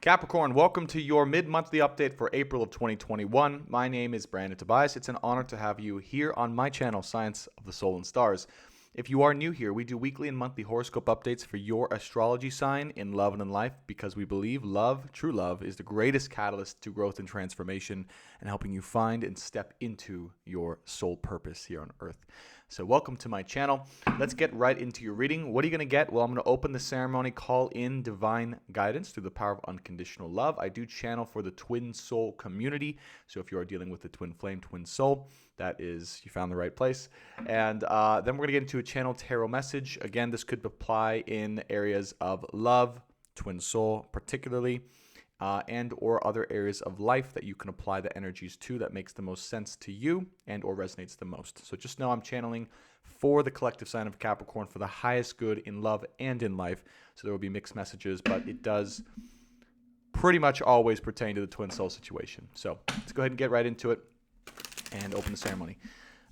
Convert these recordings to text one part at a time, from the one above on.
Capricorn, welcome to your mid-monthly update for April of 2021. My name is Brandon Tobias. It's an honor to have you here on my channel, Science of the Soul and Stars. If you are new here, we do weekly and monthly horoscope updates for your astrology sign in love and in life because we believe love, true love, is the greatest catalyst to growth and transformation and helping you find and step into your soul purpose here on Earth. So welcome to my channel. Let's get right into your reading. What are you going to get? Well, I'm going to open the ceremony, call in divine guidance through the power of unconditional love. I do channel for the twin soul community. So if you are dealing with the twin flame, twin soul, that is, you found the right place. And then we're going to get into a channel tarot message. Again, this could apply in areas of love, twin soul particularly, and or other areas of life that you can apply the energies to that makes the most sense to you and or resonates the most. So just know I'm channeling for the collective sign of Capricorn for the highest good in love and in life. So there will be mixed messages, but it does pretty much always pertain to the twin soul situation. So let's go ahead and get right into it and open the ceremony.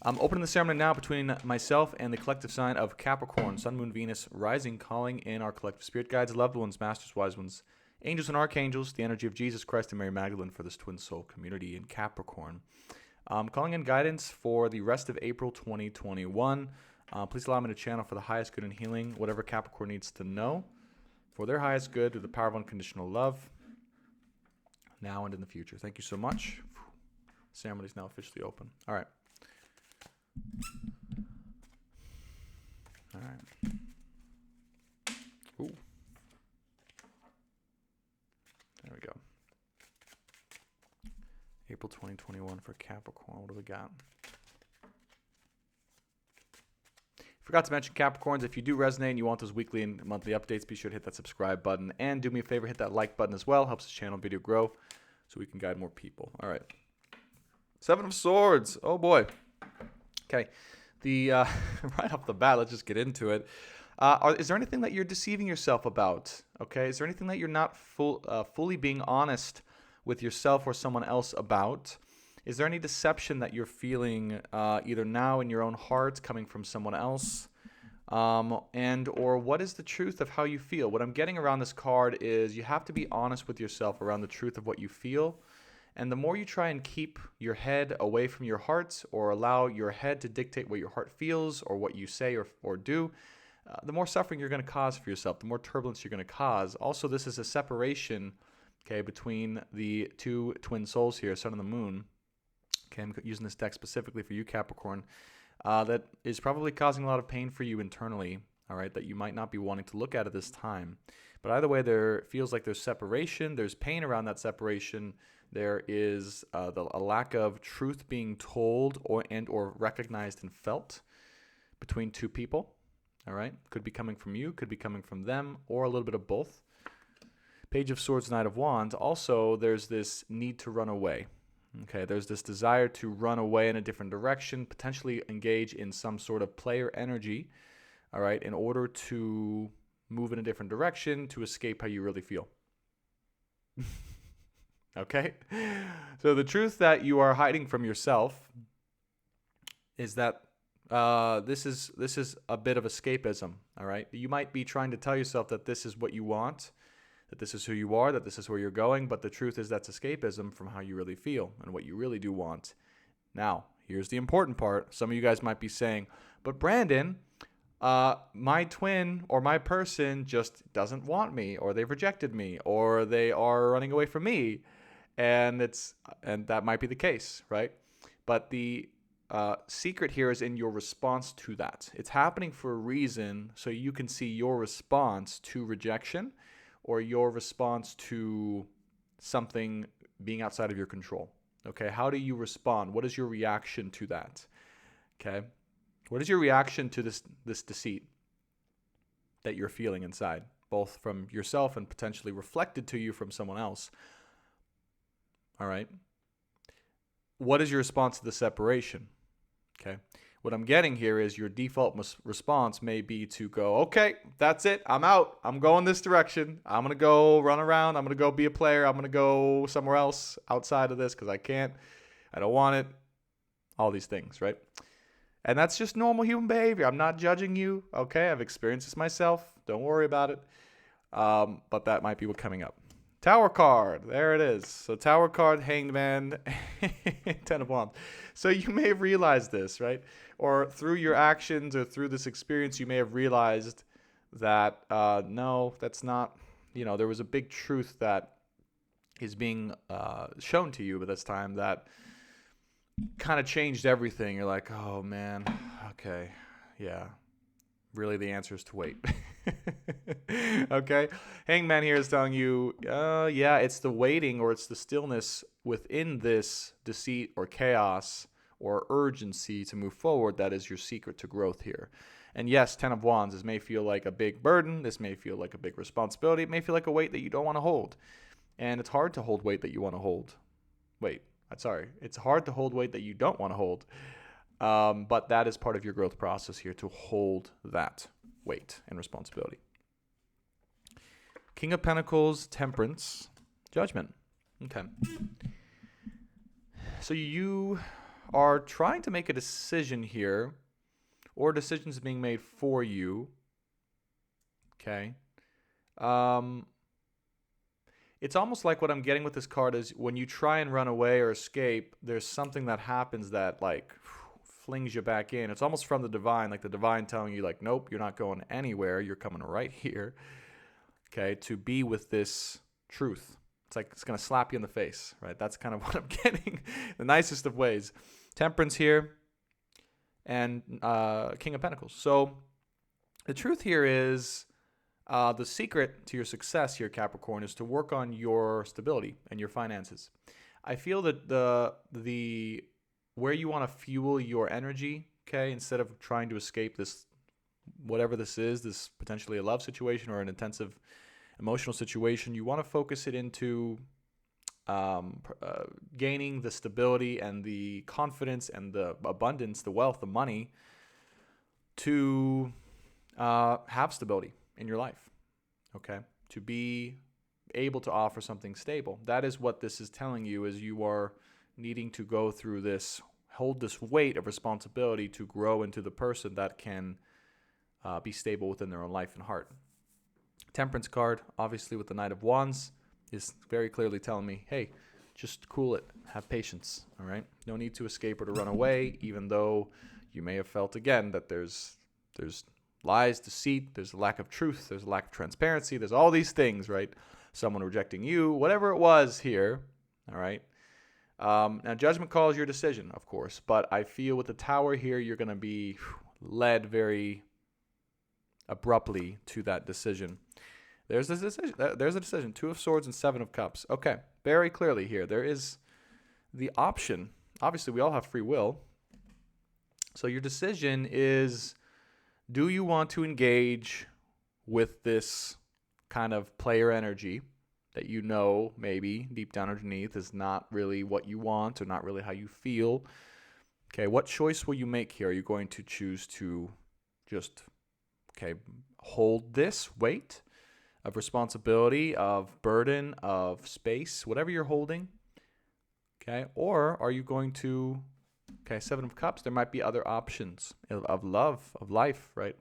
I'm opening the ceremony now between myself and the collective sign of Capricorn, Sun, Moon, Venus, rising, calling in our collective spirit guides, loved ones, masters, wise ones, angels and archangels, the energy of Jesus Christ and Mary Magdalene for this twin soul community in Capricorn. Calling in guidance for the rest of April 2021. Please allow me to channel for the highest good and healing, whatever Capricorn needs to know, for their highest good through the power of unconditional love, now and in the future. Thank you so much. Ceremony is now officially open. All right. All right. Ooh. There we go. April 2021 for Capricorn. What do we got? Forgot to mention Capricorns. If you do resonate and you want those weekly and monthly updates, be sure to hit that subscribe button. And do me a favor, hit that like button as well. Helps the channel video grow so we can guide more people. All right. Seven of Swords. Oh, boy. Okay. Right off the bat, let's just get into it. Is there anything that you're deceiving yourself about? Okay, is there anything that you're not fully being honest with yourself or someone else about? Is there any deception that you're feeling either now in your own heart coming from someone else? And or what is the truth of how you feel? What I'm getting around this card is you have to be honest with yourself around the truth of what you feel. And the more you try and keep your head away from your heart or allow your head to dictate what your heart feels or what you say or do, the more suffering you're going to cause for yourself, the more turbulence you're going to cause. Also, this is a separation, okay, between the two twin souls here, Sun and the Moon. Okay, I'm using this deck specifically for you, Capricorn, that is probably causing a lot of pain for you internally, all right, that you might not be wanting to look at this time. But either way, there feels like there's separation. There's pain around that separation. There is a lack of truth being told or recognized and felt between two people. All right, could be coming from you, could be coming from them, or a little bit of both. Page of Swords, Knight of Wands. Also, there's this need to run away. Okay, there's this desire to run away in a different direction, potentially engage in some sort of player energy, all right, in order to move in a different direction to escape how you really feel. Okay? So the truth that you are hiding from yourself is that this is a bit of escapism, all right? You might be trying to tell yourself that this is what you want, that this is who you are, that this is where you're going, but the truth is that's escapism from how you really feel and what you really do want. Now, here's the important part. Some of you guys might be saying, but Brandon, my twin or my person just doesn't want me, or they've rejected me, or they are running away from me, and that might be the case, right? But the secret here is in your response to that. It's happening for a reason, so you can see your response to rejection or your response to something being outside of your control. Okay, how do you respond? What is your reaction to that? Okay, what is your reaction to this deceit that you're feeling inside, both from yourself and potentially reflected to you from someone else? All right. What is your response to the separation? Okay. What I'm getting here is your default response may be to go, okay, that's it. I'm out. I'm going this direction. I'm going to go run around. I'm going to go be a player. I'm going to go somewhere else outside of this because I can't. I don't want it. All these things, right? And that's just normal human behavior. I'm not judging you. Okay. I've experienced this myself. Don't worry about it. But that might be what's coming up. Tower card. There it is. So Tower card, Hanged Man, Ten of Wands. So you may have realized this, right? Or through your actions or through this experience, you may have realized that, no, that's not, there was a big truth that is being shown to you at this time that kind of changed everything. You're like, oh, man, okay, yeah. Really, the answer is to wait. Okay? Hangman here is telling you, yeah, it's the waiting or it's the stillness within this deceit or chaos or urgency to move forward that is your secret to growth here. And yes, Ten of Wands, this may feel like a big burden. This may feel like a big responsibility. It may feel like a weight that you don't want to hold. And it's hard to hold weight that you want to hold. It's hard to hold weight that you don't want to hold. But that is part of your growth process here, to hold that weight and responsibility. King of Pentacles, Temperance, Judgment. Okay. So you are trying to make a decision here, or decisions being made for you. Okay. It's almost like what I'm getting with this card is when you try and run away or escape, there's something that happens that flings you back in. It's almost from the divine, like the divine telling you nope, you're not going anywhere. You're coming right here, okay, to be with this truth. It's like it's going to slap you in the face, right? That's kind of what I'm getting the nicest of ways. Temperance here and King of Pentacles. So the truth here is the secret to your success here, Capricorn, is to work on your stability and your finances. I feel that the where you want to fuel your energy, okay, instead of trying to escape this, whatever this is, this potentially a love situation or an intensive emotional situation, you want to focus it into gaining the stability and the confidence and the abundance, the wealth, the money to have stability in your life, okay, to be able to offer something stable. That is what this is telling you, is you are needing to go through this, hold this weight of responsibility to grow into the person that can be stable within their own life and heart. Temperance card, obviously with the Knight of Wands, is very clearly telling me, hey, just cool it, have patience, all right? No need to escape or to run away, even though you may have felt again that there's lies, deceit, there's a lack of truth, there's a lack of transparency, there's all these things, right? Someone rejecting you, whatever it was here, all right? Now, judgment call is your decision, of course, but I feel with the Tower here, you're going to be led very abruptly to that decision. There's a decision. Two of Swords and Seven of Cups. Okay, very clearly here, there is the option. Obviously, we all have free will. So your decision is, do you want to engage with this kind of player energy that you know maybe deep down underneath is not really what you want or not really how you feel? Okay, what choice will you make here? Are you going to choose to just, hold this weight of responsibility, of burden, of space, whatever you're holding, okay? Or are you going to, Seven of Cups, there might be other options of love, of life, right,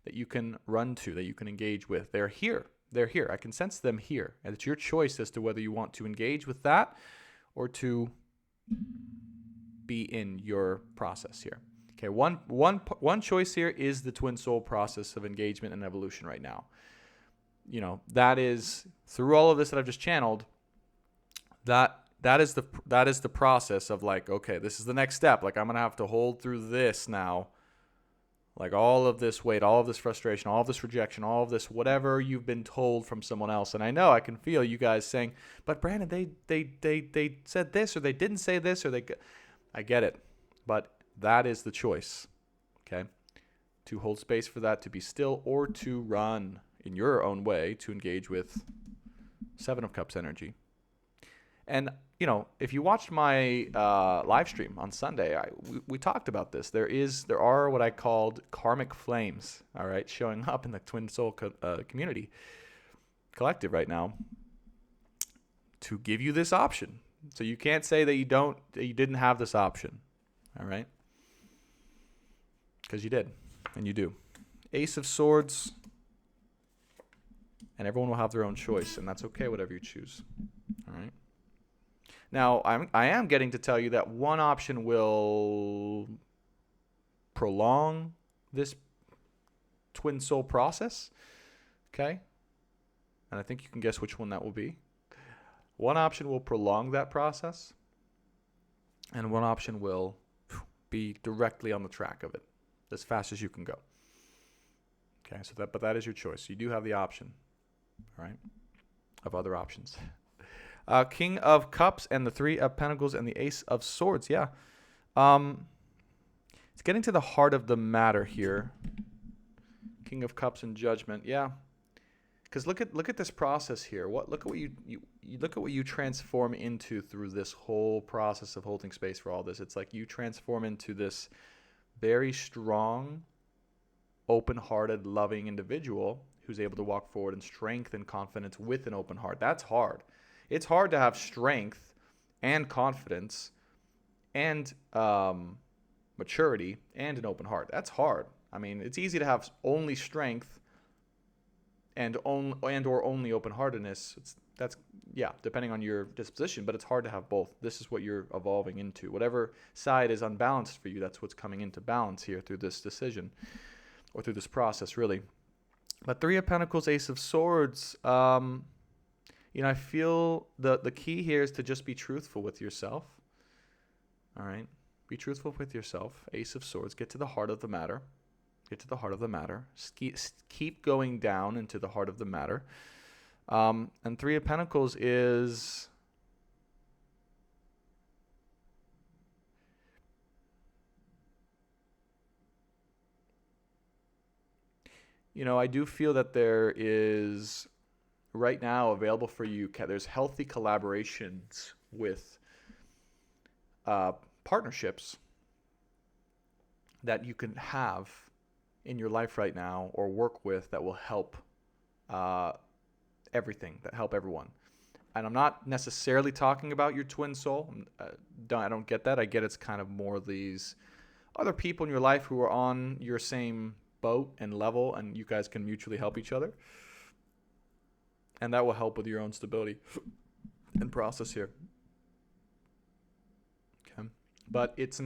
that you can run to, that you can engage with. They're here. They're here. I can sense them here. And it's your choice as to whether you want to engage with that or to be in your process here. Okay, one choice here is the twin soul process of engagement and evolution right now. That is, through all of this that I've just channeled, that is the process of this is the next step. I'm going to have to hold through this now. All of this weight, all of this frustration, all of this rejection, all of this whatever you've been told from someone else. And I know I can feel you guys saying, but Brandon, they said this or they didn't say this or I get it. But that is the choice, okay? To hold space for that, to be still, or to run in your own way to engage with Seven of Cups energy. And, if you watched my live stream on Sunday, we talked about this. There are what I called karmic flames, all right, showing up in the twin soul community collective right now to give you this option. So you can't say that you didn't have this option, all right? Because you did, and you do. Ace of Swords, And everyone will have their own choice, and that's okay, whatever you choose. All right. Now, I am getting to tell you that one option will prolong this twin soul process. Okay. And I think you can guess which one that will be. One option will prolong that process, and one option will be directly on the track of it, as fast as you can go. Okay, but that is your choice. You do have the option, all right, of other options. King of Cups and the Three of Pentacles and the Ace of Swords. Yeah, it's getting to the heart of the matter here. King of Cups and Judgment. Yeah. Because look at this process here. Look at what you look at what you transform into through this whole process of holding space for all this. It's like you transform into this very strong, open-hearted, loving individual who's able to walk forward in strength and confidence with an open heart. That's hard. It's hard to have strength and confidence and maturity and an open heart. That's hard. I mean, it's easy to have only strength and or only open-heartedness. That's depending on your disposition, but it's hard to have both. This is what you're evolving into. Whatever side is unbalanced for you, that's what's coming into balance here through this decision or through this process, really. But Three of Pentacles, Ace of Swords, I feel the key here is to just be truthful with yourself. All right? Be truthful with yourself. Ace of Swords, get to the heart of the matter. Get to the heart of the matter. Keep going down into the heart of the matter. And Three of Pentacles is I do feel that there is right now available for you. There's healthy collaborations with partnerships that you can have in your life right now or work with that will help everything, that help everyone. And I'm not necessarily talking about your twin soul. I don't get that. I get it's kind of more these other people in your life who are on your same boat and level, and you guys can mutually help each other. And that will help with your own stability and process here. Okay. But it's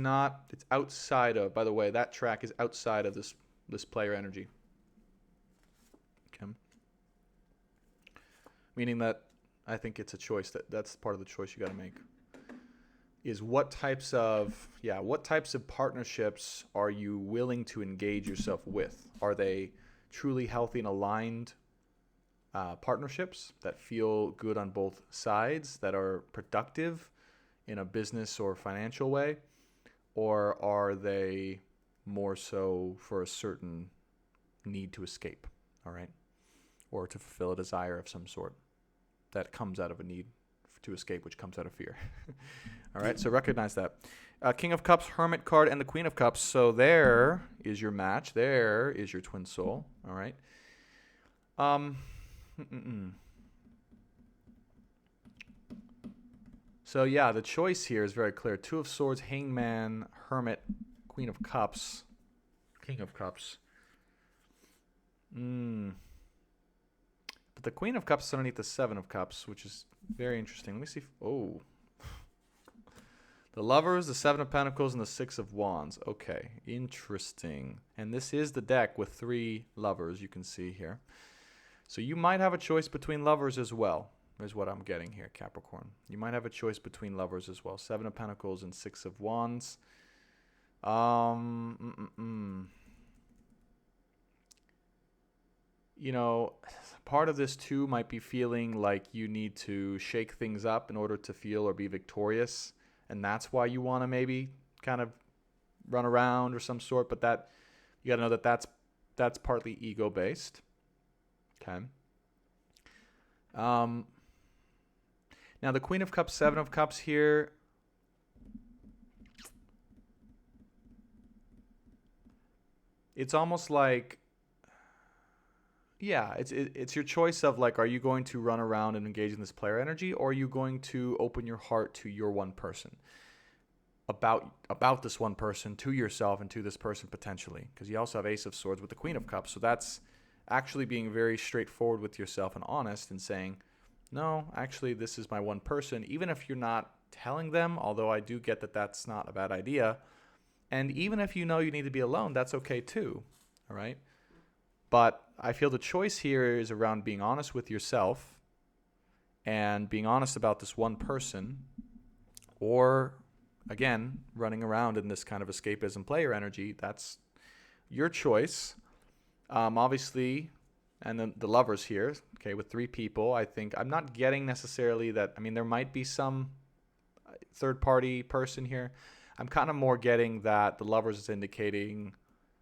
outside of, by the way, that track is outside of this player energy. Okay. Meaning that I think it's a choice that's part of the choice you got to make. Is what types of partnerships are you willing to engage yourself with? Are they truly healthy and aligned partnerships that feel good on both sides, that are productive in a business or financial way? Or are they more so for a certain need to escape, all right? Or to fulfill a desire of some sort that comes out of a need to escape, which comes out of fear. All right, so recognize that. King of Cups, Hermit card, and the Queen of Cups. So there is your match. There is your twin soul. All right. So yeah, the choice here is very clear. Two of Swords, Hangman, Hermit, Queen of Cups, King of Cups. But the Queen of Cups is underneath the Seven of Cups, which is very interesting. Let me see. The Lovers, the Seven of Pentacles, and the Six of Wands. Okay, interesting. And this is the deck with 3 lovers you can see here. So you might have a choice between lovers as well, is what I'm getting here, Capricorn. You might have a choice between lovers as well. 7 of Pentacles and 6 of Wands. Part of this too might be feeling like you need to shake things up in order to feel or be victorious. And that's why you want to maybe kind of run around or some sort. But that you got to know that that's partly ego-based. Okay. Now the Queen of Cups, 7 of Cups here. It's almost like, yeah, it's your choice of like, are you going to run around and engage in this player energy, or are you going to open your heart to your one person, about this one person, to yourself and to this person potentially? Because you also have Ace of Swords with the Queen of Cups, so that's actually being very straightforward with yourself and honest and saying, no, actually, this is my one person, even if you're not telling them, although I do get that that's not a bad idea. And even if you know you need to be alone, that's okay too, all right? But I feel the choice here is around being honest with yourself and being honest about this one person, or, again, running around in this kind of escapism player energy. That's your choice. Obviously, and then the lovers here, okay, with 3 people, I think I'm not getting necessarily that. I mean, there might be some third-party person here. I'm kind of more getting that the lovers is indicating,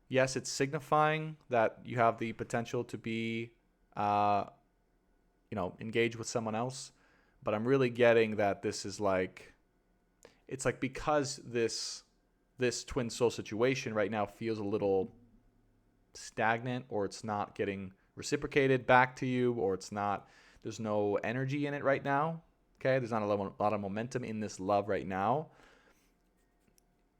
yes, it's signifying that you have the potential to be, engaged with someone else. But I'm really getting that this is like, it's like because this twin soul situation right now feels a little stagnant, or it's not getting reciprocated back to you, or there's no energy in it right now. Okay, there's not a lot of momentum in this love right now.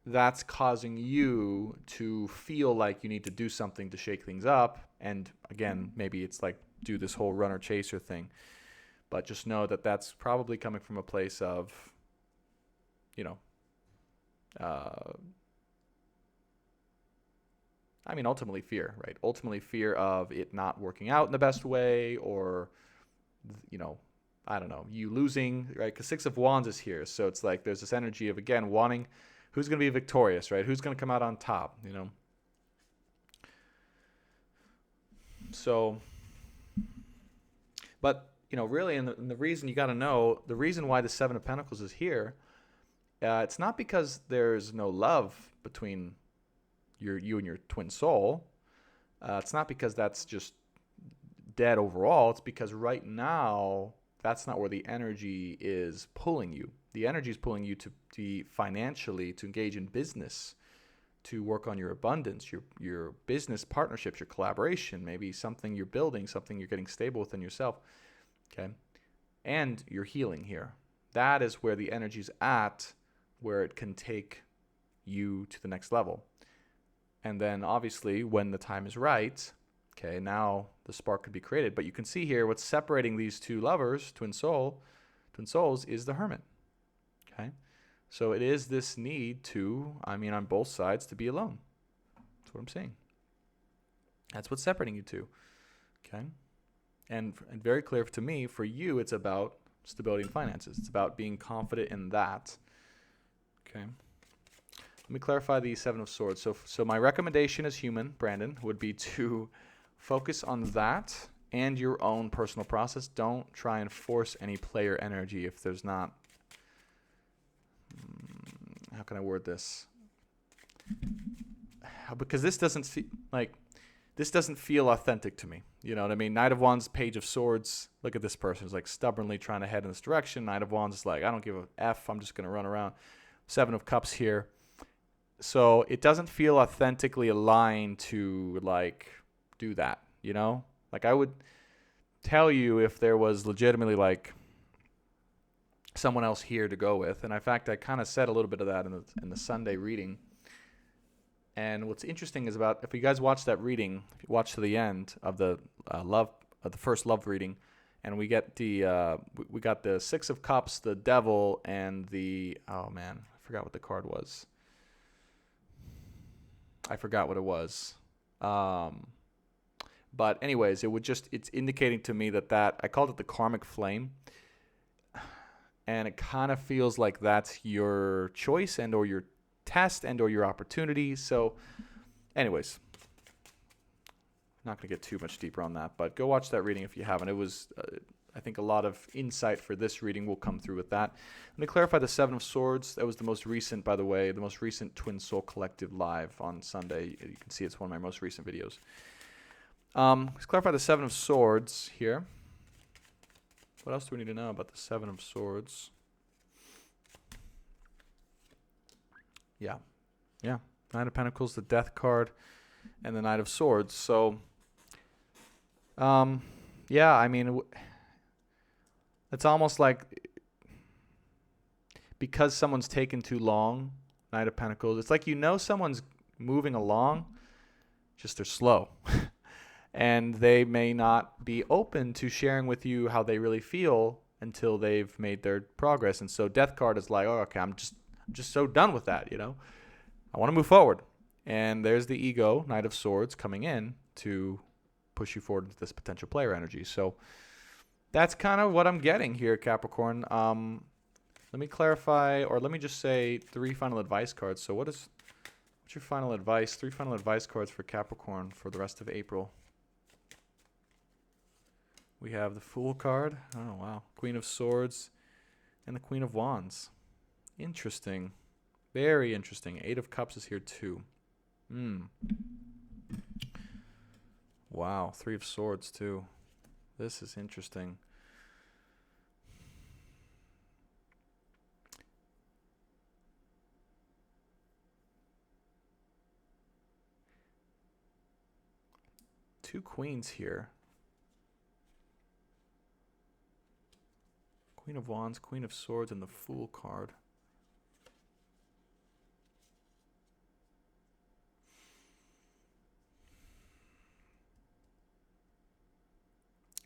That's causing you to feel like you need to do something to shake things up. And again, maybe it's like do this whole runner chaser thing. But just know that that's probably coming from a place of, ultimately fear, right? Ultimately fear of it not working out in the best way, or, I don't know, you losing, right? Because 6 of Wands is here. So it's like there's this energy of, again, wanting who's going to be victorious, right? Who's going to come out on top, So, but, really, and the reason you got to know, the reason why the 7 of Pentacles is here, it's not because there's no love between you and your twin soul. It's not because that's just dead overall. It's because right now, that's not where the energy is pulling you. The energy is pulling you to be financially, to engage in business, to work on your abundance, your business partnerships, your collaboration, maybe something you're building, something you're getting stable within yourself, okay? And your healing here. That is where the energy's at, where it can take you to the next level. And then obviously when the time is right, okay, now the spark could be created. But you can see here what's separating these 2 lovers, twin souls, is the Hermit. Okay, so it is this need to, on both sides, to be alone. That's what I'm saying. That's what's separating you two. Okay, and very clear to me, for you, it's about stability and finances. It's about being confident in that. Okay, let me clarify the 7 of Swords. So my recommendation as human, Brandon, would be to focus on that and your own personal process. Don't try and force any player energy if there's not. How can I word this? Because this doesn't feel authentic to me. You know what I mean? Knight of Wands, Page of Swords. Look at this person who's like stubbornly trying to head in this direction. Knight of Wands is like, I don't give a F. I'm just going to run around. 7 of Cups here. So it doesn't feel authentically aligned to like do that, you know? Like I would tell you if there was legitimately like someone else here to go with. And in fact, I kind of said a little bit of that in the Sunday reading. And what's interesting is if you guys watch that reading, if you watch to the end of the the first love reading, and we get we got the 6 of Cups, the Devil, and I forgot what the card was. I forgot what it was. But anyways, it's indicating to me that I called it the karmic flame. And it kind of feels like that's your choice and or your test and or your opportunity. So anyways, not going to get too much deeper on that, but go watch that reading if you haven't. It was, I think a lot of insight for this reading will come through with that. Let me clarify the 7 of Swords. That was the most recent, by the way, the most recent Twin Soul Collective live on Sunday. You can see it's one of my most recent videos. Let's clarify the 7 of Swords here. What else do we need to know about the 7 of Swords? Yeah. Knight of Pentacles, the Death card, and the Knight of Swords. So, it's almost like because someone's taken too long, Knight of Pentacles, it's like someone's moving along, just they're slow. And they may not be open to sharing with you how they really feel until they've made their progress. And so Death card is like, oh, okay, I'm just so done with that, you know. I want to move forward. And there's the ego, Knight of Swords, coming in to push you forward into this potential player energy. So that's kind of what I'm getting here, Capricorn. Let me clarify, or let me just say 3 final advice cards. So what's your final advice? 3 final advice cards for Capricorn for the rest of April. We have the Fool card. Oh, wow. Queen of Swords and the Queen of Wands. Interesting. Very interesting. 8 of Cups is here too. Wow. 3 of Swords too. This is interesting. Two queens here. Queen of Wands, Queen of Swords, and the Fool card.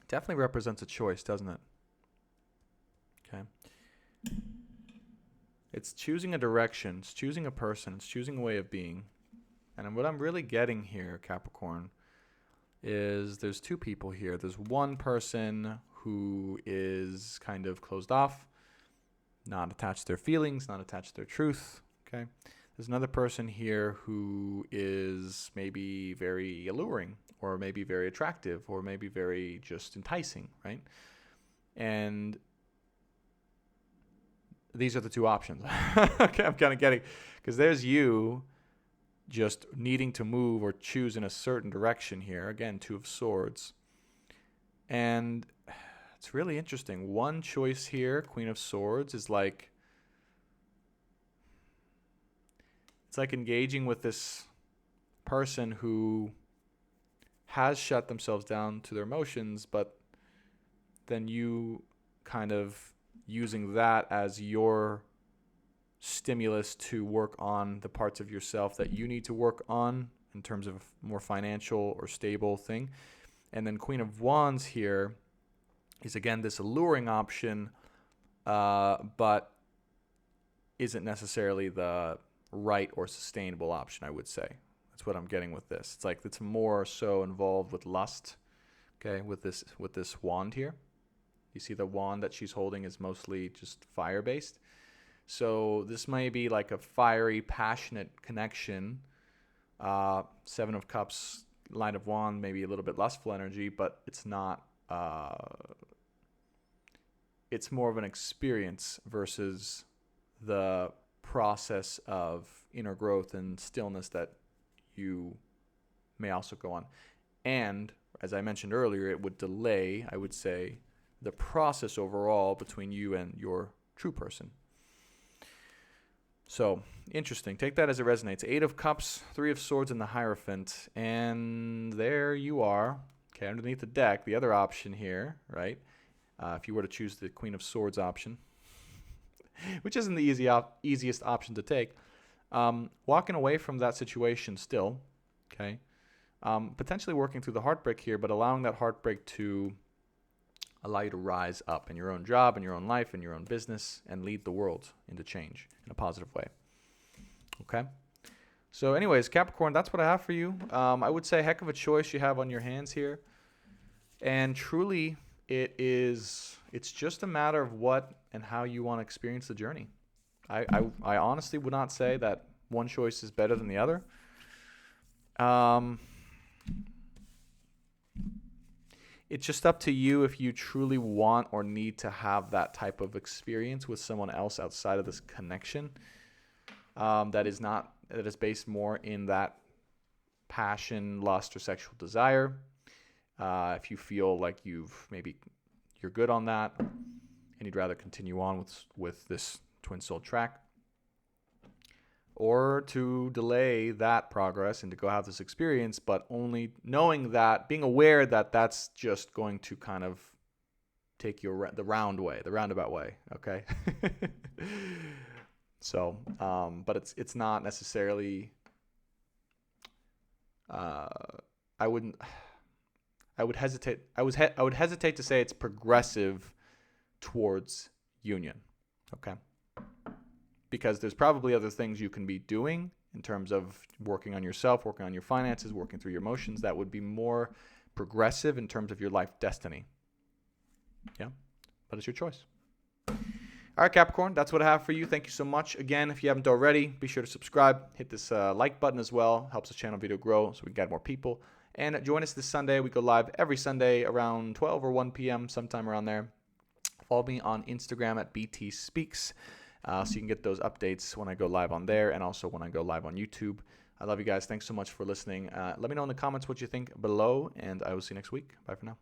Definitely represents a choice, doesn't it? Okay. It's choosing a direction. It's choosing a person. It's choosing a way of being. And what I'm really getting here, Capricorn, is there's 2 people here. There's one person who is kind of closed off, not attached to their feelings, not attached to their truth. Okay. There's another person here who is maybe very alluring, or maybe very attractive, or maybe very just enticing, right? And these are the 2 options. Okay, I'm kind of getting, because there's you just needing to move or choose in a certain direction here. Again, 2 of Swords. And it's really interesting. One choice here, Queen of Swords, is like, it's like engaging with this person who has shut themselves down to their emotions, but then you kind of using that as your stimulus to work on the parts of yourself that you need to work on in terms of more financial or stable thing. And then Queen of Wands here is, again, this alluring option, but isn't necessarily the right or sustainable option, I would say. That's what I'm getting with this. It's like it's more so involved with lust, okay, with this wand here. You see the wand that she's holding is mostly just fire-based. So this may be like a fiery, passionate connection. 7 of Cups, Knight of Wand, maybe a little bit lustful energy, but it's not. It's more of an experience versus the process of inner growth and stillness that you may also go on. And as I mentioned earlier, it would delay, I would say, the process overall between you and your true person. So, interesting. Take that as it resonates. 8 of Cups, 3 of Swords, and the Hierophant. And there you are. Okay, underneath the deck, the other option here, right? If you were to choose the Queen of Swords option, which isn't the easiest option to take, walking away from that situation still, okay? Potentially working through the heartbreak here, but allowing that heartbreak to allow you to rise up in your own job, in your own life, in your own business, and lead the world into change in a positive way. Okay? So anyways, Capricorn, that's what I have for you. I would say heck of a choice you have on your hands here. And truly, it's just a matter of what and how you want to experience the journey. I honestly would not say that one choice is better than the other. It's just up to you if you truly want or need to have that type of experience with someone else outside of this connection that is based more in that passion, lust, or sexual desire. If you feel like you're good on that and you'd rather continue on with this twin soul track, or to delay that progress and to go have this experience, but only knowing that, being aware that that's just going to kind of take you the roundabout way, okay? So, but it's not necessarily, I would hesitate to say it's progressive towards union. Okay. Because there's probably other things you can be doing in terms of working on yourself, working on your finances, working through your emotions that would be more progressive in terms of your life destiny. Yeah, but it's your choice. All right, Capricorn, that's what I have for you. Thank you so much. Again, if you haven't already, be sure to subscribe. Hit this like button as well. Helps the channel video grow so we can get more people. And join us this Sunday. We go live every Sunday around 12 or 1 p.m., sometime around there. Follow me on Instagram at BT Speaks. So you can get those updates when I go live on there and also when I go live on YouTube. I love you guys. Thanks so much for listening. Let me know in the comments what you think below, and I will see you next week. Bye for now.